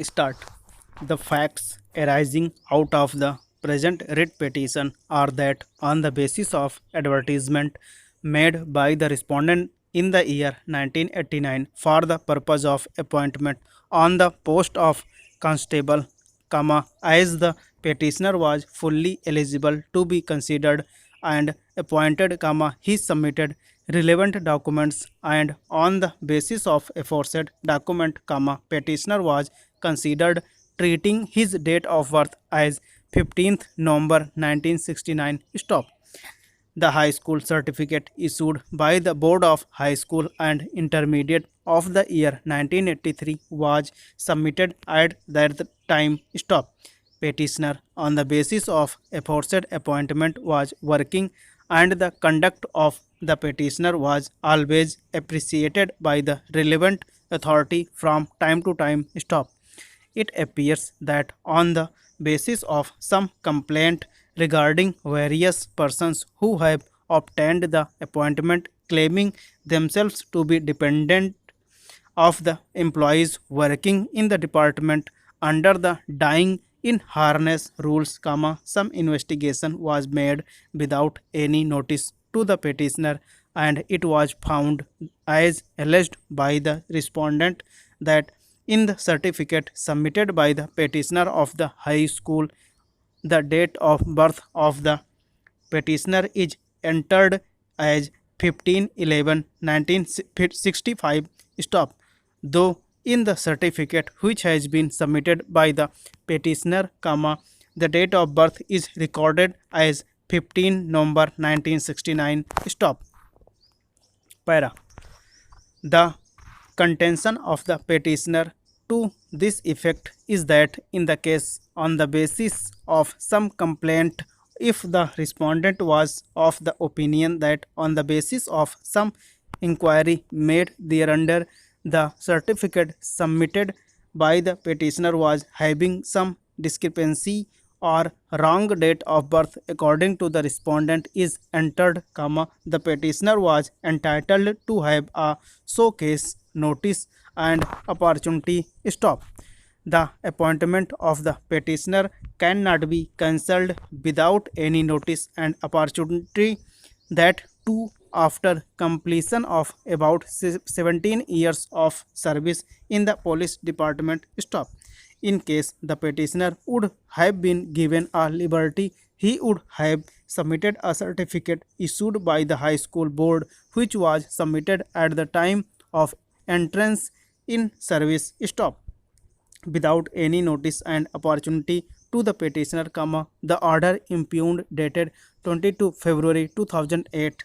Start. The facts arising out of the present writ petition are that on the basis of advertisement made by the respondent in the year 1989 for the purpose of appointment on the post of constable, as the petitioner was fully eligible to be considered and appointed, he submitted relevant documents, and on the basis of aforesaid document, petitioner was considered treating his date of birth as 15th November 1969. Stop. The high school certificate issued by the Board of High School and Intermediate of the year 1983 was submitted at that time. Stop. Petitioner, on the basis of aforesaid appointment, was working, and the conduct of the petitioner was always appreciated by the relevant authority from time to time. Stop. It appears that on the basis of some complaint regarding various persons who have obtained the appointment claiming themselves to be dependent of the employees working in the department under the dying in harness rules, some investigation was made without any notice to the petitioner, and it was found, as alleged by the respondent, that in the certificate submitted by the petitioner of the high school, the date of birth of the petitioner is entered as 15/11/1965. Stop. Though in the certificate which has been submitted by the petitioner, the date of birth is recorded as 15 November 1969. Stop. Para. The contention of the petitioner to this effect is that in the case on the basis of some complaint, if the respondent was of the opinion that on the basis of some inquiry made thereunder, the certificate submitted by the petitioner was having some discrepancy or wrong date of birth according to the respondent is entered, the petitioner was entitled to have a so case notice and opportunity. Stop. The appointment of the petitioner cannot be cancelled without any notice and opportunity, that too after completion of about 17 years of service in the police department. Stop. In case the petitioner would have been given a liberty, he would have submitted a certificate issued by the high school board, which was submitted at the time of entrance in service. Stop. Without any notice and opportunity to the petitioner, the order impugned dated 22 February 2008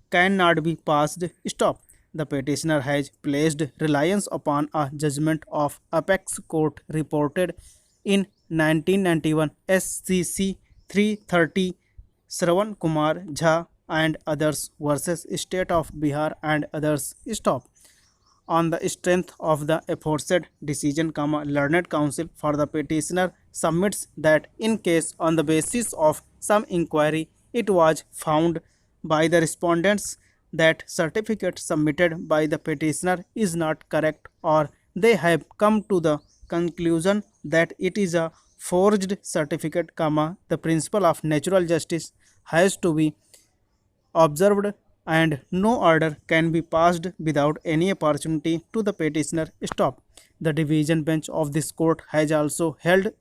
cannot be passed. Stop. The petitioner has placed reliance upon a judgment of Apex Court reported in 1991 SCC 330 Shravan Kumar Jha and others versus State of Bihar and others. Stop. On the strength of the aforesaid decision, learned counsel for the petitioner submits that in case on the basis of some inquiry it was found by the respondents that certificate submitted by the petitioner is not correct, or they have come to the conclusion that it is a forged certificate, the principle of natural justice has to be observed, and no order can be passed without any opportunity to the petitioner. Stop. The division bench of this court has also held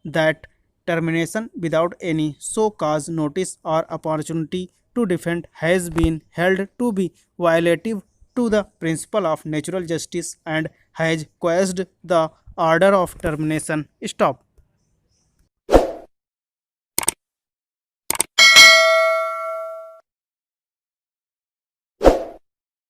that termination without any so cause notice or opportunity to defend has been held to be violative to the principle of natural justice and has quashed the order of termination. Stop.